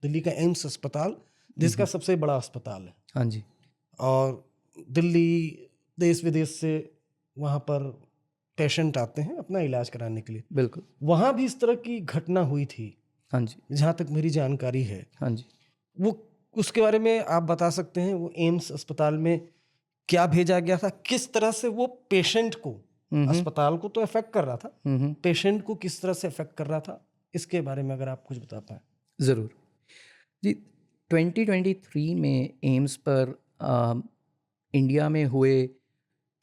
दिल्ली का एम्स अस्पताल देश का सबसे बड़ा अस्पताल है। हाँ जी। और दिल्ली देश विदेश से वहाँ पर पेशेंट आते हैं अपना इलाज कराने के लिए। बिल्कुल। वहाँ भी इस तरह की घटना हुई थी, हाँ जी। जहाँ तक मेरी जानकारी है। हाँ जी। वो उसके बारे में आप बता सकते हैं, वो एम्स अस्पताल में क्या भेजा गया था, किस तरह से वो पेशेंट को, अस्पताल को तो इफेक्ट कर रहा था, पेशेंट को किस तरह से इफेक्ट कर रहा था, इसके बारे में अगर आप कुछ बता पाएं। ज़रूर जी। 2023 में एम्स पर इंडिया में हुए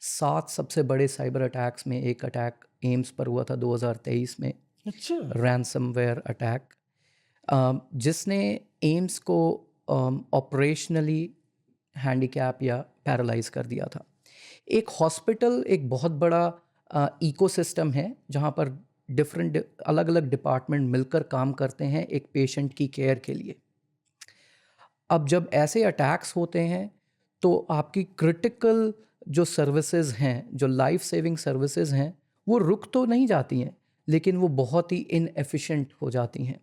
7 सबसे बड़े साइबर अटैक्स में एक अटैक एम्स पर हुआ था 2023 में। अच्छा। रैंसमवेयर अटैक, जिसने एम्स को ऑपरेशनली हैंडीकैप या पैरालाइज कर दिया था। एक हॉस्पिटल एक बहुत बड़ा इकोसिस्टम है जहाँ पर डिफरेंट अलग अलग डिपार्टमेंट मिलकर काम करते हैं एक पेशेंट की केयर के लिए। अब जब ऐसे अटैक्स होते हैं तो आपकी क्रिटिकल जो सर्विसेज हैं, जो लाइफ सेविंग सर्विसेज हैं, वो रुक तो नहीं जाती हैं, लेकिन वो बहुत ही इनएफिशिएंट हो जाती हैं।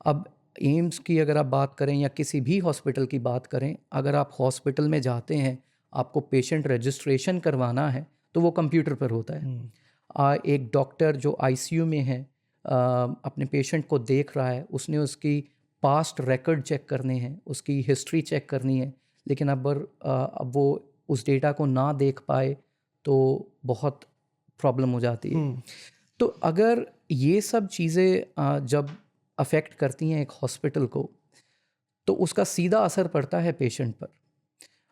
अब एम्स की अगर आप बात करें या किसी भी हॉस्पिटल की बात करें, अगर आप हॉस्पिटल में जाते हैं, आपको पेशेंट रजिस्ट्रेशन करवाना है तो वो कंप्यूटर पर होता है। एक डॉक्टर जो आईसीयू में है, अपने पेशेंट को देख रहा है, उसने उसकी पास्ट रिकॉर्ड चेक करने हैं, उसकी हिस्ट्री चेक करनी है, लेकिन अब वो उस डेटा को ना देख पाए तो बहुत प्रॉब्लम हो जाती है। तो अगर ये सब चीज़ें जब अफेक्ट करती हैं एक हॉस्पिटल को, तो उसका सीधा असर पड़ता है पेशेंट पर।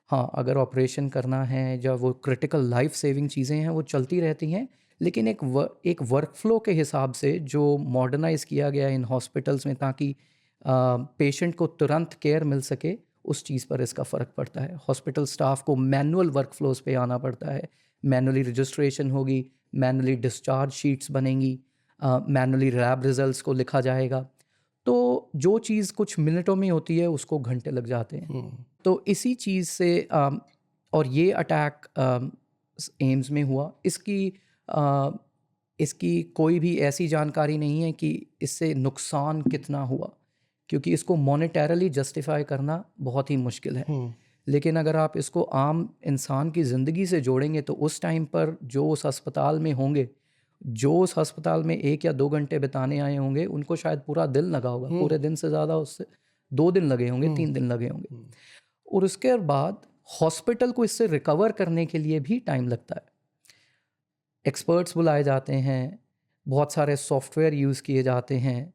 हाँ, अगर ऑपरेशन करना है या वो क्रिटिकल लाइफ सेविंग चीज़ें हैं वो चलती रहती हैं, लेकिन एक वर्कफ्लो के हिसाब से जो मॉडर्नाइज किया गया इन हॉस्पिटल्स में ताकि पेशेंट को तुरंत केयर मिल सके, उस चीज़ पर इसका फ़र्क पड़ता है। हॉस्पिटल स्टाफ को मैनुअल वर्कफ्लोज पे आना पड़ता है, मैनुअली रजिस्ट्रेशन होगी, मैनुअली डिस्चार्ज शीट्स बनेंगी, मैनुअली लैब रिजल्ट्स को लिखा जाएगा। तो जो चीज़ कुछ मिनटों में होती है उसको घंटे लग जाते हैं। तो इसी चीज़ से और ये अटैक एम्स में हुआ। इसकी कोई भी ऐसी जानकारी नहीं है कि इससे नुकसान कितना हुआ, क्योंकि इसको मॉनेटरली जस्टिफाई करना बहुत ही मुश्किल है। लेकिन अगर आप इसको आम इंसान की ज़िंदगी से जोड़ेंगे तो उस टाइम पर जो उस अस्पताल में होंगे, जो उस अस्पताल में 1 या 2 घंटे बिताने आए होंगे, उनको शायद पूरा दिन लगा होगा, पूरे दिन से ज़्यादा उससे 2 दिन लगे होंगे, 3 दिन लगे होंगे। और उसके बाद हॉस्पिटल को इससे रिकवर करने के लिए भी टाइम लगता है। एक्सपर्ट्स बुलाए जाते हैं, बहुत सारे सॉफ्टवेयर यूज़ किए जाते हैं,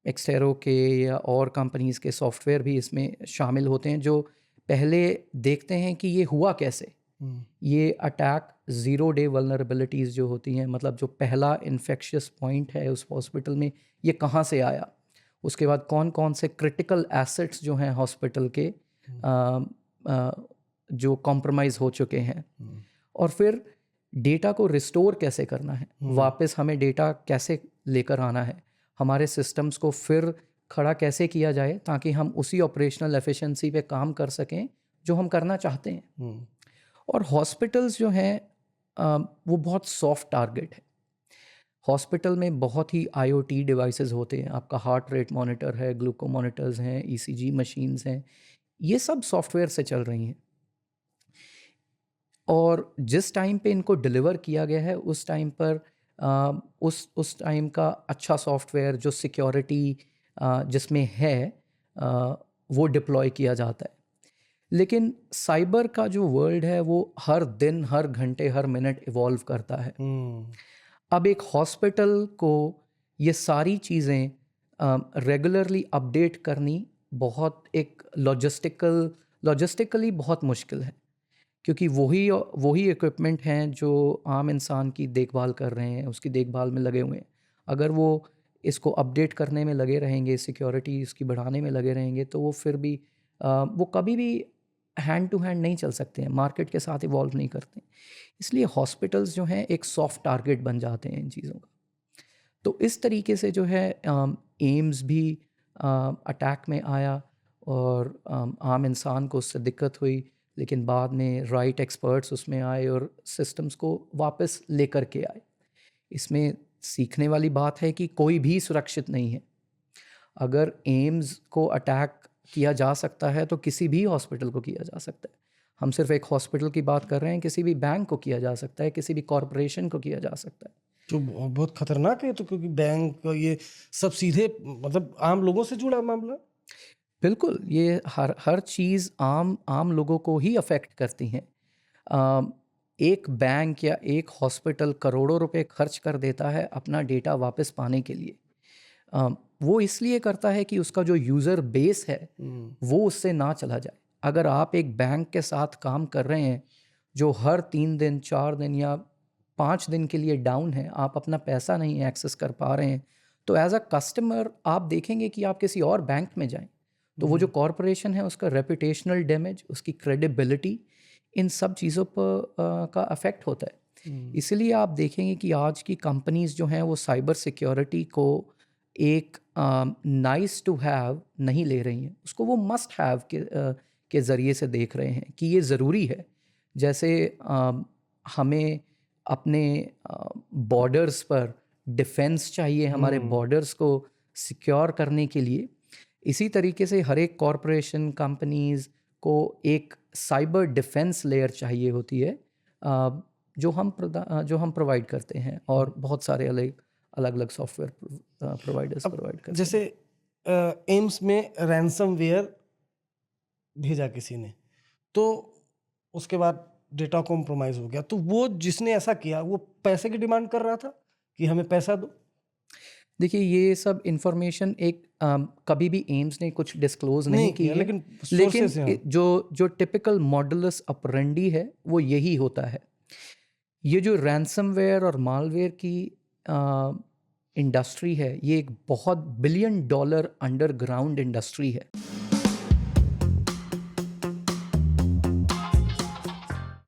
एक्सटेरो के या और कंपनीज़ के सॉफ्टवेयर भी इसमें शामिल होते हैं, जो पहले देखते हैं कि ये हुआ कैसे। ये अटैक 0 डे वल्नरेबिलिटीज़ जो होती हैं, मतलब जो पहला इन्फेक्शियस पॉइंट है उस हॉस्पिटल में, ये कहाँ से आया, उसके बाद कौन कौन से क्रिटिकल एसेट्स जो हैं हॉस्पिटल के जो कॉम्प्रोमाइज़ हो चुके हैं, और फिर डेटा को रिस्टोर कैसे करना है, वापस हमें डेटा कैसे लेकर आना है, हमारे सिस्टम्स को फिर खड़ा कैसे किया जाए ताकि हम उसी ऑपरेशनल एफिशिएंसी पे काम कर सकें जो हम करना चाहते हैं। और हॉस्पिटल्स जो हैं वो बहुत सॉफ्ट टारगेट है। हॉस्पिटल में बहुत ही IoT डिवाइसेस होते हैं, आपका हार्ट रेट मॉनिटर है, ग्लूको मॉनिटर्स हैं, ECG मशीन्स हैं, ये सब सॉफ्टवेयर से चल रही हैं। और जिस टाइम पे इनको डिलीवर किया गया है उस टाइम पर उस टाइम का अच्छा सॉफ्टवेयर जो सिक्योरिटी जिसमें है वो डिप्लॉय किया जाता है। लेकिन साइबर का जो वर्ल्ड है वो हर दिन, हर घंटे, हर मिनट इवॉल्व करता है। अब एक हॉस्पिटल को ये सारी चीज़ें रेगुलरली अपडेट करनी बहुत एक लॉजिस्टिकली बहुत मुश्किल है, क्योंकि वही इक्विपमेंट हैं जो आम इंसान की देखभाल कर रहे हैं, उसकी देखभाल में लगे हुए हैं। अगर वो इसको अपडेट करने में लगे रहेंगे, सिक्योरिटी इसकी बढ़ाने में लगे रहेंगे, तो वो फिर भी वो कभी भी हैंड टू हैंड नहीं चल सकते हैं, मार्केट के साथ इवॉल्व नहीं करते। इसलिए हॉस्पिटल्स जो हैं एक सॉफ्ट टारगेट बन जाते हैं इन चीज़ों का। तो इस तरीके से जो है एम्स भी अटैक में आया और आम इंसान को उससे दिक्कत हुई, लेकिन बाद में राइट एक्सपर्ट्स उसमें आए और सिस्टम्स को वापस लेकर के आए। इसमें सीखने वाली बात है कि कोई भी सुरक्षित नहीं है। अगर एम्स को अटैक किया जा सकता है तो किसी भी हॉस्पिटल को किया जा सकता है। हम सिर्फ एक हॉस्पिटल की बात कर रहे हैं, किसी भी बैंक को किया जा सकता है, किसी भी कॉरपोरेशन को किया जा सकता है। जो बहुत खतरनाक है, तो क्योंकि बैंक ये सब सीधे मतलब आम लोगों से जुड़ा मामला। बिल्कुल, ये हर चीज़ आम लोगों को ही अफेक्ट करती हैं। एक बैंक या एक हॉस्पिटल करोड़ों रुपए खर्च कर देता है अपना डेटा वापस पाने के लिए। वो इसलिए करता है कि उसका जो यूज़र बेस है वो उससे ना चला जाए। अगर आप एक बैंक के साथ काम कर रहे हैं जो हर 3 दिन 4 दिन या 5 दिन के लिए डाउन है, आप अपना पैसा नहीं एक्सेस कर पा रहे हैं, तो एज अ कस्टमर आप देखेंगे कि आप किसी और बैंक में जाएं। तो वो जो कॉरपोरेशन है उसका रेपुटेशनल डैमेज, उसकी क्रेडिबिलिटी, इन सब चीज़ों पर का अफेक्ट होता है। इसलिए आप देखेंगे कि आज की कंपनीज जो हैं वो साइबर सिक्योरिटी को एक नाइस टू हैव नहीं ले रही हैं, उसको वो मस्ट हैव के ज़रिए से देख रहे हैं कि ये ज़रूरी है। जैसे हमें अपने बॉर्डर्स पर डिफेंस चाहिए, हमारे बॉर्डर्स को सिक्योर करने के लिए, इसी तरीके से हर एक कॉरपोरेशन कंपनीज़ को एक साइबर डिफेंस लेयर चाहिए होती है, जो हम प्रोवाइड करते हैं, और बहुत सारे अलग अलग सॉफ्टवेयर प्रोवाइडर्स प्रोवाइड करते हैं। जैसे एम्स में रैंसमवेयर भेजा किसी ने, तो उसके बाद डेटा कॉम्प्रोमाइज़ हो गया, तो वो जिसने ऐसा किया वो पैसे की डिमांड कर रहा था कि हमें पैसा दो। देखिए, ये सब इंफॉर्मेशन एक कभी भी एम्स ने कुछ डिस्क्लोज नहीं की है, लेकिन जो टिपिकल मॉडुलस ऑपरेंडी है वो यही होता है। ये जो रैंसमवेयर और मालवेयर की इंडस्ट्री है, ये एक बहुत $1 बिलियन अंडरग्राउंड इंडस्ट्री है।